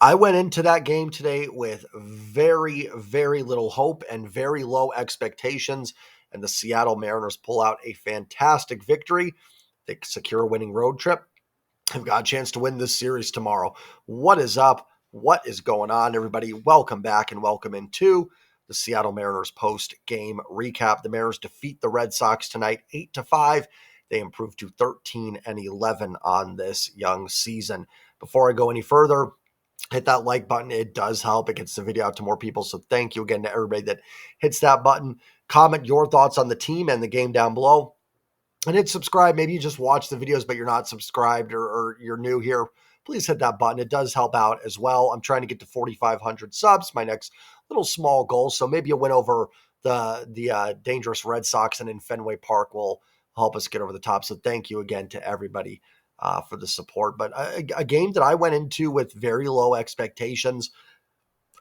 I went into that game today with very, very little hope and very low expectations, and the Seattle Mariners pull out a fantastic victory. They secure a winning road trip. Have got a chance to win this series tomorrow. What is up? What is going on, everybody? Welcome back and welcome into the Seattle Mariners post-game recap. The Mariners defeat the Red Sox tonight 8-5. They improve to 13-11 on this young season. Before I go any further, hit that like button. It does help. It gets the video out to more people. So thank you again to everybody that hits that button. Comment your thoughts on the team and the game down below. And hit subscribe. Maybe you just watch the videos, but you're not subscribed or you're new here. Please hit that button. It does help out as well. I'm trying to get to 4,500 subs, my next little small goal. So maybe a win over the dangerous Red Sox and in Fenway Park will help us get over the top. So thank you again to everybody for the support. But a game that I went into with very low expectations.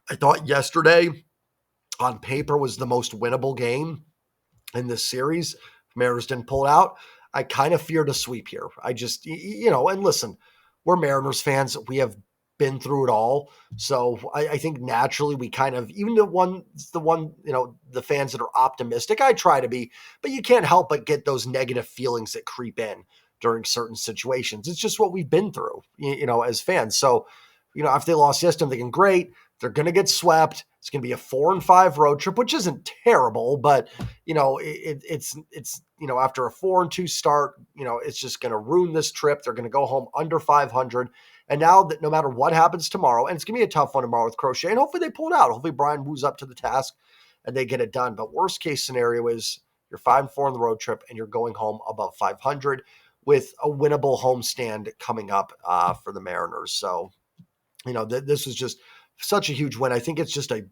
I thought yesterday on paper was the most winnable game in this series. Mariners didn't pull it out. I kind of feared a sweep here. I just, and listen, we're Mariners fans. We have been through it all. So I think naturally we kind of, even the fans that are optimistic, I try to be, but you can't help but get those negative feelings that creep in during certain situations. It's just what we've been through, as fans. So, after they lost yesterday, I'm thinking, great, they're going to get swept. It's going to be a 4-5 road trip, which isn't terrible, but it's after a 4-2 start, it's just going to ruin this trip. They're going to go home under 500. And now that no matter what happens tomorrow, and it's going to be a tough one tomorrow with Crochet, and hopefully they pull it out. Hopefully Brian moves up to the task and they get it done. But worst case scenario is you're 5-4 on the road trip and you're going home above 500 with a winnable homestand coming up for the Mariners. So, this was just such a huge win. I think it's just a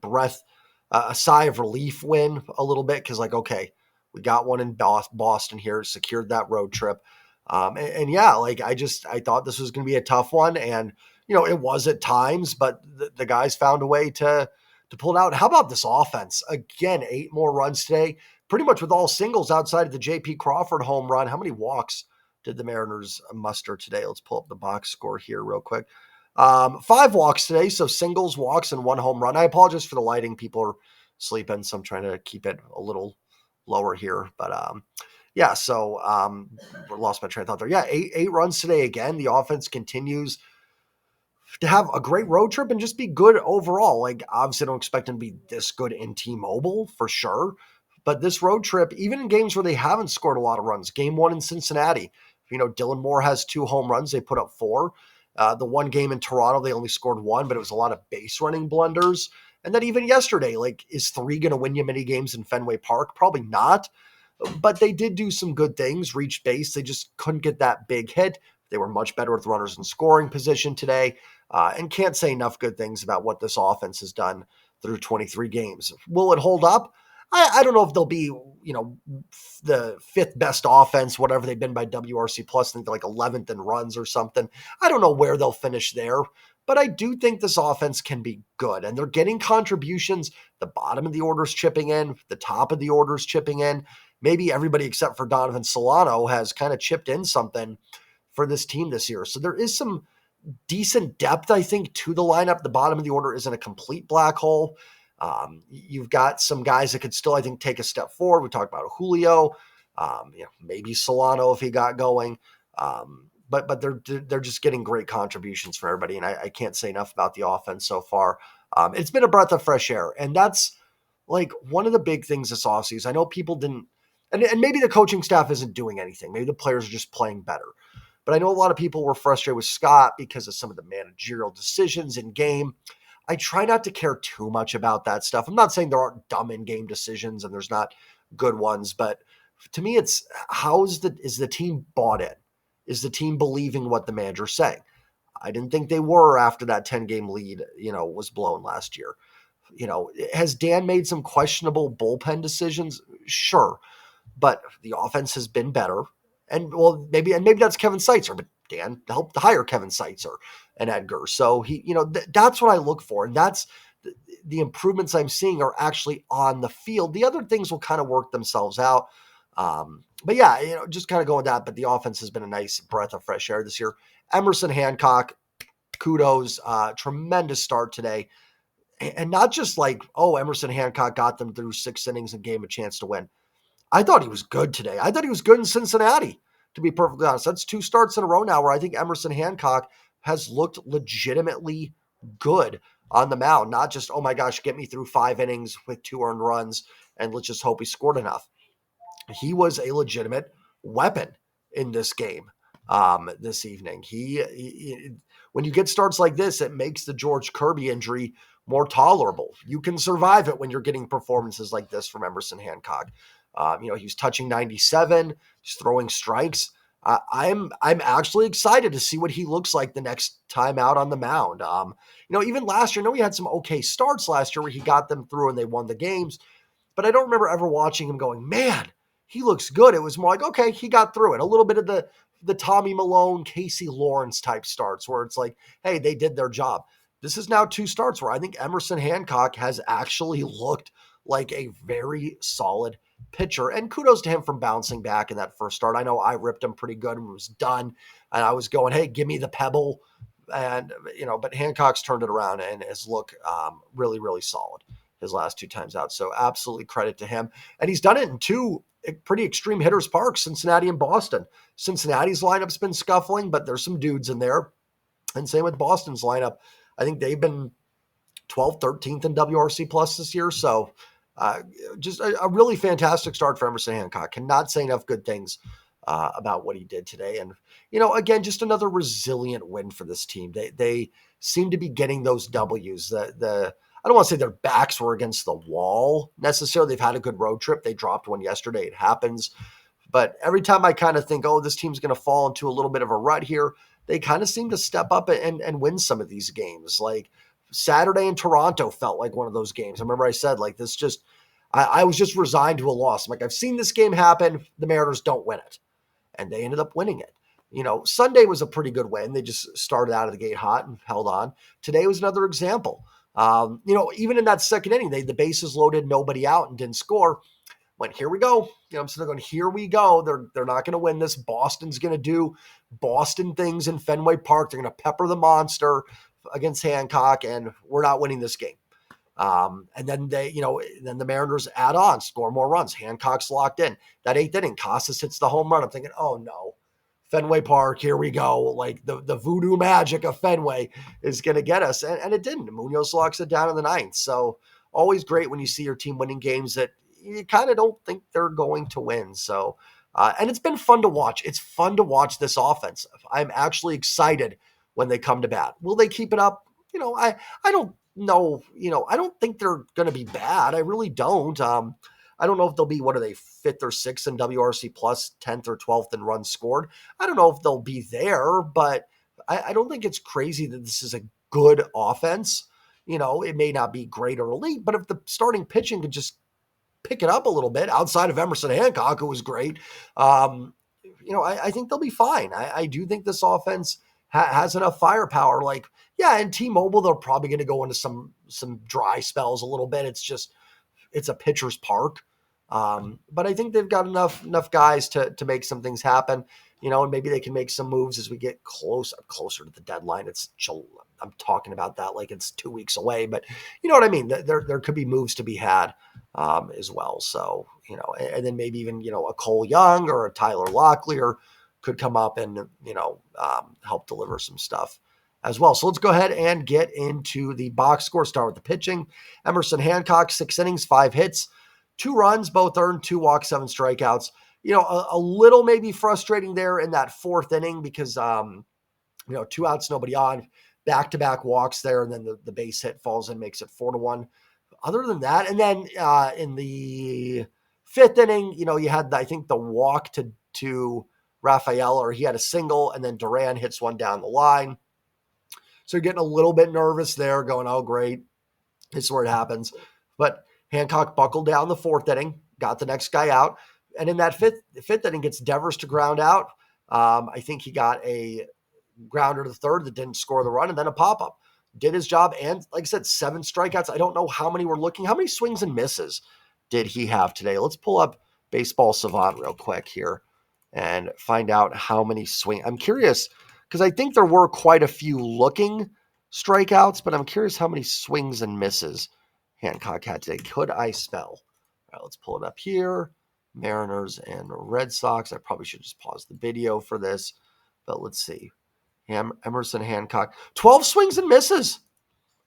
sigh of relief win a little bit because, okay, we got one in Boston here, secured that road trip. I thought this was going to be a tough one, and it was at times, but the guys found a way to pull it out. How about this offense? Again, 8 more runs today, pretty much with all singles outside of the J.P. Crawford home run. How many walks did the Mariners muster today? Let's pull up the box score here real quick. 5 walks today, so singles, walks, and 1 home run. I apologize for the lighting. People are sleeping, so I'm trying to keep it a little lower here. But lost my train of thought there. Yeah, 8 runs today again. The offense continues to have a great road trip and just be good overall. Obviously, I don't expect them to be this good in T-Mobile for sure. But this road trip, even in games where they haven't scored a lot of runs, game 1 in Cincinnati, Dylan Moore has 2 home runs. They put up 4. The one game in Toronto, they only scored 1, but it was a lot of base running blunders. And then even yesterday, is 3 going to win you many games in Fenway Park? Probably not. But they did do some good things, reach base. They just couldn't get that big hit. They were much better with runners in scoring position today. And can't say enough good things about what this offense has done through 23 games. Will it hold up? I don't know if they'll be, the 5th best offense, whatever they've been by WRC plus. I think they're 11th in runs or something. I don't know where they'll finish there, but I do think this offense can be good. And they're getting contributions. The bottom of the order's chipping in, the top of the order's chipping in. Maybe everybody except for Donovan Solano has kind of chipped in something for this team this year. So there is some decent depth, I think, to the lineup. The bottom of the order isn't a complete black hole. You've got some guys that could still, I think, take a step forward. We talked about Julio, maybe Solano if he got going. But they're just getting great contributions from everybody, and I can't say enough about the offense so far. It's been a breath of fresh air, and that's one of the big things this offseason. I know people didn't, and maybe the coaching staff isn't doing anything. Maybe the players are just playing better. But I know a lot of people were frustrated with Scott because of some of the managerial decisions in game. I try not to care too much about that stuff. I'm not saying there aren't dumb in-game decisions and there's not good ones, but to me, it's is the team bought in? Is the team believing what the manager's saying? I didn't think they were after that 10-game lead, was blown last year. Has Dan made some questionable bullpen decisions? Sure, but the offense has been better. And maybe that's Kevin Seitzer, but Dan helped hire Kevin Seitzer and Edgar. So that's what I look for. And that's the improvements I'm seeing are actually on the field. The other things will kind of work themselves out. But yeah, just kind of going with that. But the offense has been a nice breath of fresh air this year. Emerson Hancock, kudos. Tremendous start today. And not just like, oh, Emerson Hancock got them through 6 innings and gave him a chance to win. I thought he was good today. I thought he was good in Cincinnati, to be perfectly honest. That's 2 starts in a row now where I think Emerson Hancock has looked legitimately good on the mound. Not just, oh my gosh, get me through 5 innings with 2 earned runs and let's just hope he scored enough. He was a legitimate weapon in this game this evening. When you get starts like this, it makes the George Kirby injury more tolerable. You can survive it when you're getting performances like this from Emerson Hancock. He was touching 97, he's throwing strikes. I'm actually excited to see what he looks like the next time out on the mound. Even last year, I know he had some okay starts last year where he got them through and they won the games, but I don't remember ever watching him going, man, he looks good. It was more like, okay, he got through it. A little bit of the Tommy Malone, Casey Lawrence type starts where it's like, hey, they did their job. This is now 2 starts where I think Emerson Hancock has actually looked like a very solid pitcher. And kudos to him for bouncing back in that first start. I know I ripped him pretty good and was done. And I was going, hey, give me the pebble. And, but Hancock's turned it around and has looked really, really solid his last 2 times out. So absolutely credit to him. And he's done it in 2 pretty extreme hitters' parks, Cincinnati and Boston. Cincinnati's lineup's been scuffling, but there's some dudes in there. And same with Boston's lineup. I think they've been 12th, 13th in WRC plus this year. So just a really fantastic start for Emerson Hancock. Cannot say enough good things about what he did today. And, again, just another resilient win for this team. They seem to be getting those W's. I don't want to say their backs were against the wall necessarily. They've had a good road trip. They dropped one yesterday. It happens. But every time I kind of think, oh, this team's going to fall into a little bit of a rut here, they kind of seem to step up and win some of these games. Like Saturday in Toronto felt like one of those games. I remember I said, like, this just, I was just resigned to a loss. I'm like, I've seen this game happen. The Mariners don't win it. And they ended up winning it. Sunday was a pretty good win. They just started out of the gate hot and held on. Today was another example. Even in that second inning, the bases loaded, nobody out and didn't score. Went, here we go. I'm sitting there going, here we go. They're not going to win this. Boston's going to do Boston things in Fenway Park. They're going to pepper the monster against Hancock, and we're not winning this game. And then then the Mariners add on, score more runs. Hancock's locked in. That 8th inning, Casas hits the home run. I'm thinking, oh no, Fenway Park, here we go. Like the voodoo magic of Fenway is going to get us. And it didn't. Munoz locks it down in the 9th. So always great when you see your team winning games that you kind of don't think they're going to win. So, and it's been fun to watch. It's fun to watch this offense. I'm actually excited when they come to bat. Will they keep it up? I don't know. I don't think they're going to be bad. I really don't. I don't know if they'll be, what are they, 5th or 6th in WRC plus, 10th or 12th in runs scored. I don't know if they'll be there, but I don't think it's crazy that this is a good offense. It may not be great or elite, but if the starting pitching could just pick it up a little bit outside of Emerson Hancock, who was great, I think they'll be fine. I do think this offense has enough firepower. Like, yeah, in T-Mobile, they're probably going to go into some dry spells a little bit. It's a pitcher's park. But I think they've got enough guys to make some things happen, and maybe they can make some moves as we get closer to the deadline. I'm talking about that like it's 2 weeks away, but you know what I mean? There could be moves to be had as well. So, and then maybe even, a Cole Young or a Tyler Locklear could come up and, help deliver some stuff as well. So let's go ahead and get into the box score. Start with the pitching. Emerson Hancock, 6 innings, 5 hits, 2 runs, both earned, 2 walks, 7 strikeouts. A little maybe frustrating there in that 4th inning because, 2 outs, nobody on, back-to-back walks there, and then the base hit falls in, makes it 4-1. Other than that, and then in the 5th inning, you had, I think, the walk to Rafael, or he had a single, and then Duran hits one down the line. So you're getting a little bit nervous there, going, oh, great, this is where it happens. But Hancock buckled down the 4th inning, got the next guy out, and in that fifth inning, gets Devers to ground out. I think he got a grounder to the 3rd that didn't score the run, and then a pop-up. Did his job, and like I said, 7 strikeouts. I don't know how many we're looking. How many swings and misses did he have today? Let's pull up Baseball Savant real quick here and find out how many swings. I'm curious because I think there were quite a few looking strikeouts, but I'm curious how many swings and misses Hancock had today. Could I spell? All right, let's pull it up here. Mariners and Red Sox. I probably should just pause the video for this, but let's see. Emerson Hancock, 12 swings and misses.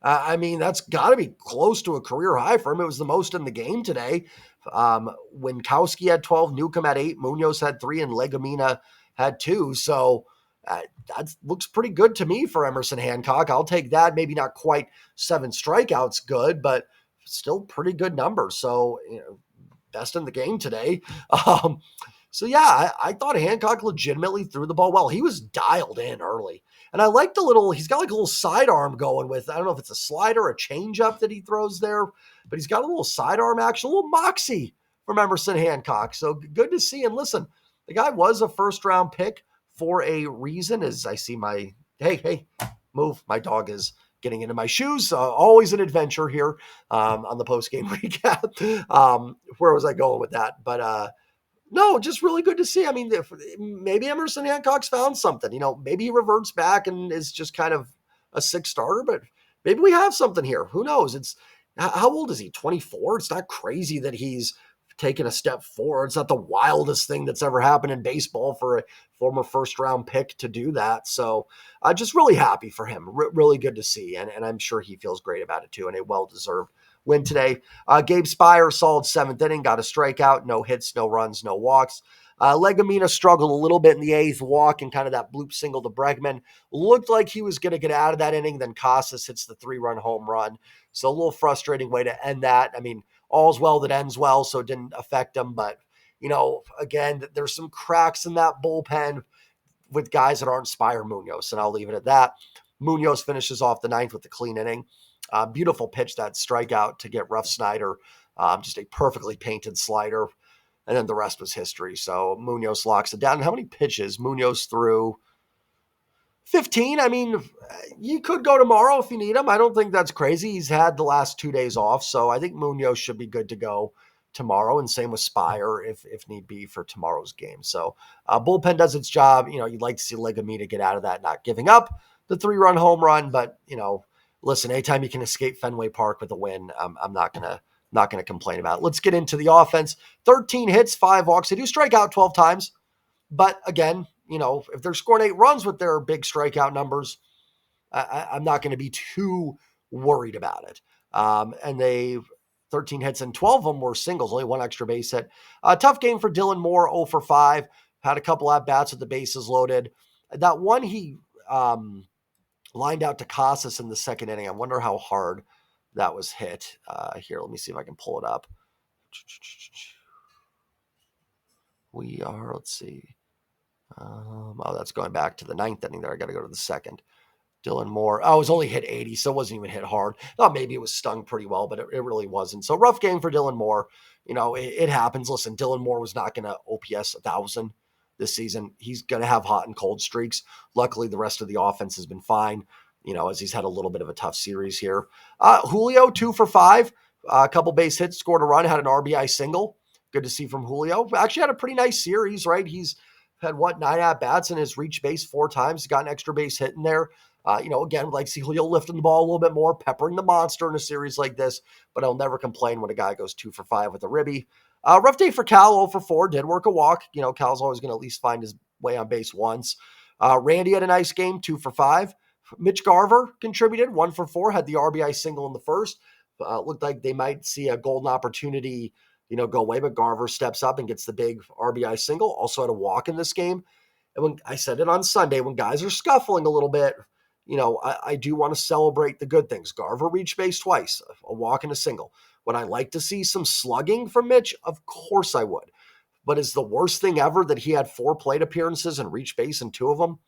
I mean, that's got to be close to a career high for him. It was the most in the game today. Winkowski had 12, Newcomb had 8, Munoz had 3, and Legumina had 2. So that looks pretty good to me for Emerson Hancock. I'll take that. Maybe not quite 7 strikeouts good, but still pretty good numbers. So, best in the game today. So yeah, I thought Hancock legitimately threw the ball well. He was dialed in early. And I like he's got like a little sidearm going with, I don't know if it's a slider or a changeup that he throws there, but he's got a little sidearm action, a little moxie from Emerson Hancock. So good to see. And listen, the guy was a first round pick for a reason. As I see hey, move. My dog is getting into my shoes. Always an adventure here on the post-game recap. Where was I going with that? But no, just really good to see. I mean, maybe Emerson Hancock's found something. Maybe he reverts back and is just kind of a 6 starter, but maybe we have something here. Who knows? How old is he? 24? It's not crazy that he's taken a step forward. It's not the wildest thing that's ever happened in baseball for a former first-round pick to do that. So just really happy for him. Really good to see, and I'm sure he feels great about it too, and a well-deserved win today. Gabe Spire, solid 7th inning, got a strikeout, no hits, no runs, no walks. Legumina struggled a little bit in the 8th, walk and kind of that bloop single to Bregman. Looked like he was going to get out of that inning. Then Casas hits the 3-run home run. So a little frustrating way to end that. I mean, all's well that ends well, so it didn't affect him. But, again, there's some cracks in that bullpen with guys that aren't Spire Munoz, and I'll leave it at that. Munoz finishes off the 9th with a clean inning. Beautiful pitch, that strikeout to get Rough Snyder. Just a perfectly painted slider. And then the rest was history. So Munoz locks it down. How many pitches? Munoz threw 15. I mean, you could go tomorrow if you need him. I don't think that's crazy. He's had the last 2 days off. So I think Munoz should be good to go tomorrow. And same with Spire if need be for tomorrow's game. So bullpen does its job. You'd like to see Legumina get out of that, not giving up the 3-run home run. But, listen, anytime you can escape Fenway Park with a win, I'm not gonna complain about it. Let's get into the offense. 13 hits, 5 walks. They do strike out 12 times, but again, if they're scoring 8 runs with their big strikeout numbers, I'm not going to be too worried about it. And they 13 hits and 12 of them were singles, only 1 extra base hit. Tough game for Dylan Moore, 0 for 5. Had a couple at bats with the bases loaded. That one he lined out to Casas in the 2nd inning. I wonder how hard that was hit. Here, let me see if I can pull it up. Let's see. That's going back to the 9th inning there. I got to go to the 2nd. Dylan Moore. It was only hit 80, so it wasn't even hit hard. Thought maybe it was stung pretty well, but it really wasn't. So rough game for Dylan Moore. It happens. Listen, Dylan Moore was not going to OPS 1,000 this season. He's going to have hot and cold streaks. Luckily, the rest of the offense has been fine, as he's had a little bit of a tough series here. Julio, 2 for 5. A couple base hits, scored a run, had an RBI single. Good to see from Julio. Actually had a pretty nice series, right? He's had, 9 at-bats and has reached base 4 times. Got an extra base hit in there. Again, would like to see Julio lifting the ball a little bit more, peppering the monster in a series like this, but I'll never complain when a guy goes 2 for 5 with a ribby. Rough day for Cal, 0 for 4, did work a walk. Cal's always going to at least find his way on base once. Randy had a nice game, 2 for 5. Mitch Garver contributed, 1 for 4, had the RBI single in the 1st. Looked like they might see a golden opportunity, go away, but Garver steps up and gets the big RBI single. Also had a walk in this game. And when I said it on Sunday, when guys are scuffling a little bit, I do want to celebrate the good things. Garver reached base twice, a walk and a single. Would I like to see some slugging from Mitch? Of course I would. But is the worst thing ever that he had 4 plate appearances and reached base in 2 of them?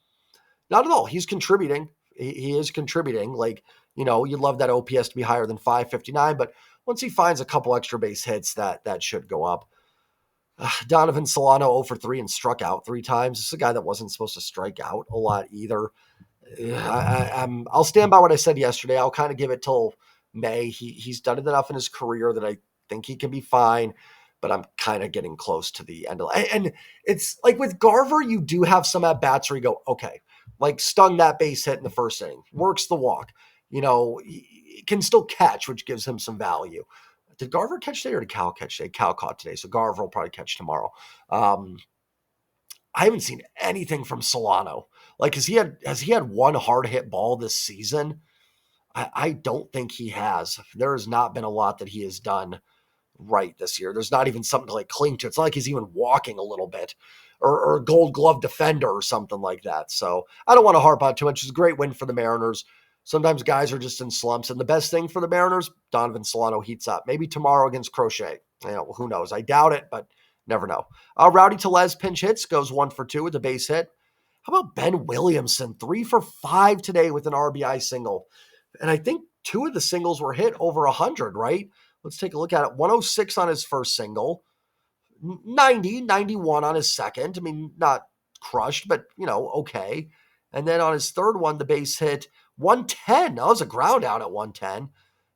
Not at all. He's contributing. He is contributing. You'd love that OPS to be higher than 559, but once he finds a couple extra base hits, that should go up. Donovan Solano 0 for 3 and struck out 3 times. This is a guy that wasn't supposed to strike out a lot either. I'll stand by what I said yesterday. I'll kind of give it till May. He's done it enough in his career that I think he can be fine, but I'm kind of getting close to the end of it. And it's like with Garver, you do have some at-bats where you go, okay, like stung that base hit in the first inning, works the walk, he can still catch, which gives him some value. Did Garver catch today or did Cal catch today? Cal caught today, so Garver will probably catch tomorrow. I haven't seen anything from Solano. Like, has he had one hard hit ball this season? I don't think he has. There has not been a lot that he has done right this year. There's not even something to like cling to. It's not like he's even walking a little bit or a gold glove defender or something like that. So I don't want to harp on too much. It's a great win for the Mariners. Sometimes guys are just in slumps. And the best thing for the Mariners, Donovan Solano heats up. Maybe tomorrow against Crochet. Who knows? I doubt it, but never know. Rowdy Tellez pinch hits, goes 1 for 2 with a base hit. How about Ben Williamson? 3 for 5 today with an RBI single. And I think 2 of the singles were hit over 100, right? Let's take a look at it. 106 on his first single, 91 on his second. I mean, not crushed, but, okay. And then on his third one, the base hit 110. That was a ground out at 110.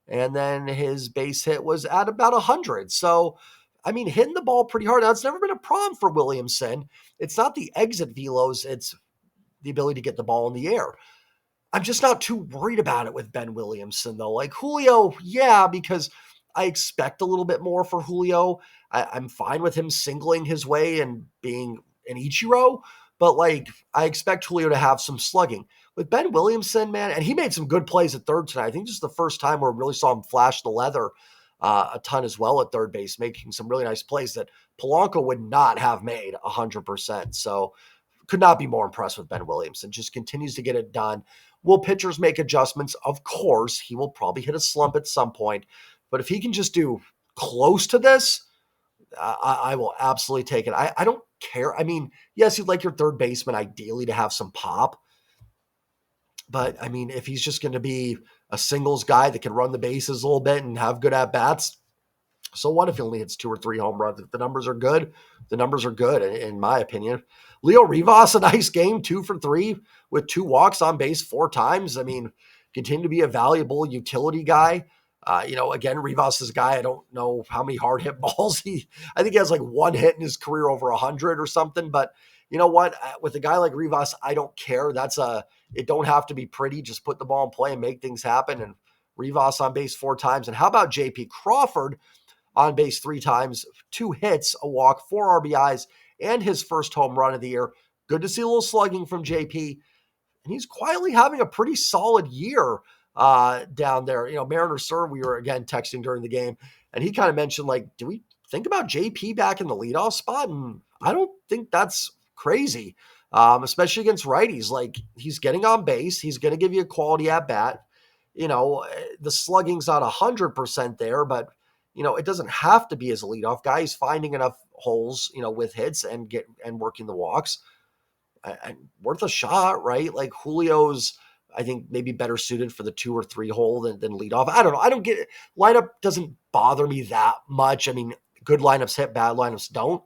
And then his base hit was at about 100. So, I mean, hitting the ball pretty hard. Now, it's never been a problem for Williamson. It's not the exit velos. It's the ability to get the ball in the air. I'm just not too worried about it with Ben Williamson, though. Like Julio, yeah, because I expect a little bit more for Julio. I'm fine with him singling his way and being an Ichiro, but like I expect Julio to have some slugging. With Ben Williamson, man, and he made some good plays at third tonight. I think this is the first time where we really saw him flash the leather a ton as well at third base, making some really nice plays that Polanco would not have made 100%. So could not be more impressed with Ben Williamson. Just continues to get it done. Will pitchers make adjustments? Of course. He will probably hit a slump at some point. But if he can just do close to this, I will absolutely take it. I don't care. I mean, yes, you'd like your third baseman ideally to have some pop. But, I mean, if he's just going to be a singles guy that can run the bases a little bit and have good at-bats, so what if he only hits 2 or 3 home runs? If the numbers are good, the numbers are good, in my opinion. Leo Rivas, a nice game, 2 for 3 with 2 walks on base 4 times. I mean, continue to be a valuable utility guy. Again, Rivas is a guy, I don't know how many hard hit balls I think he has like 1 hit in his career over 100 or something. But you know what? With a guy like Rivas, I don't care. It don't have to be pretty. Just put the ball in play and make things happen. And Rivas on base 4 times. And how about JP Crawford? On base 3 times, 2 hits, a walk, 4 RBIs, and his first home run of the year. Good to see a little slugging from JP. And he's quietly having a pretty solid year down there. Mariner Sir, we were again texting during the game, and he kind of mentioned, like, do we think about JP back in the leadoff spot? And I don't think that's crazy, especially against righties. Like, he's getting on base. He's going to give you a quality at bat. The slugging's not 100% there, but it doesn't have to be as a leadoff guy. He's finding enough holes, with hits and working the walks. And worth a shot, right? Like Julio's, I think, maybe better suited for the 2 or 3 hole than leadoff. I don't know. I don't get it. Lineup doesn't bother me that much. I mean, good lineups hit, bad lineups don't.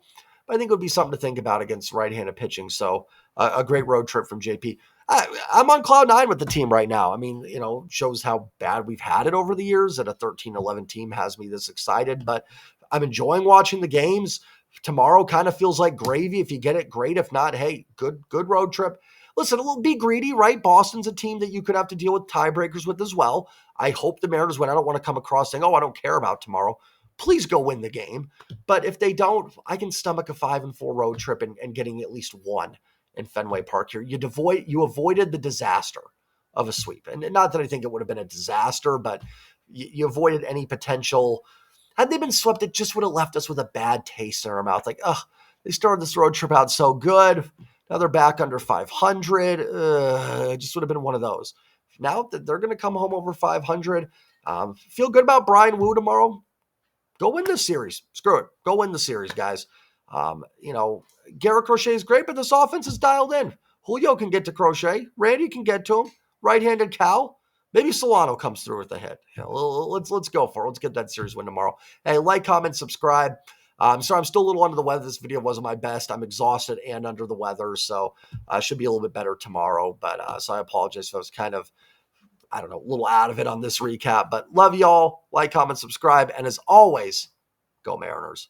But I think it would be something to think about against right-handed pitching. So a great road trip from JP. I'm on cloud 9 with the team right now. I mean, shows how bad we've had it over the years, that a 13-11 team has me this excited, but I'm enjoying watching the games. Tomorrow kind of feels like gravy. If you get it, great. If not, hey, good road trip. Listen, we'll be greedy, right? Boston's a team that you could have to deal with tiebreakers with as well. I hope the Mariners win. I don't want to come across saying, I don't care about tomorrow. Please go win the game. But if they don't, I can stomach a 5-4 road trip and getting at least 1 in Fenway Park here. You avoided the disaster of a sweep. And not that I think it would have been a disaster, but you avoided any potential. Had they been swept, it just would have left us with a bad taste in our mouth. Like, they started this road trip out so good. Now they're back under 500. It just would have been one of those. Now that they're going to come home over 500, feel good about Brian Wu tomorrow. Go win this series. Screw it. Go win the series, guys. Garrett Crochet is great, but this offense is dialed in. Julio can get to Crochet. Randy can get to him. Right-handed Cal. Maybe Solano comes through with a hit. Let's go for it. Let's get that series win tomorrow. Hey, like, comment, subscribe. Sorry, I'm still a little under the weather. This video wasn't my best. I'm exhausted and under the weather, so I should be a little bit better tomorrow. But so I apologize if I was kind of, a little out of it on this recap. But love y'all. Like, comment, subscribe. And as always, go Mariners.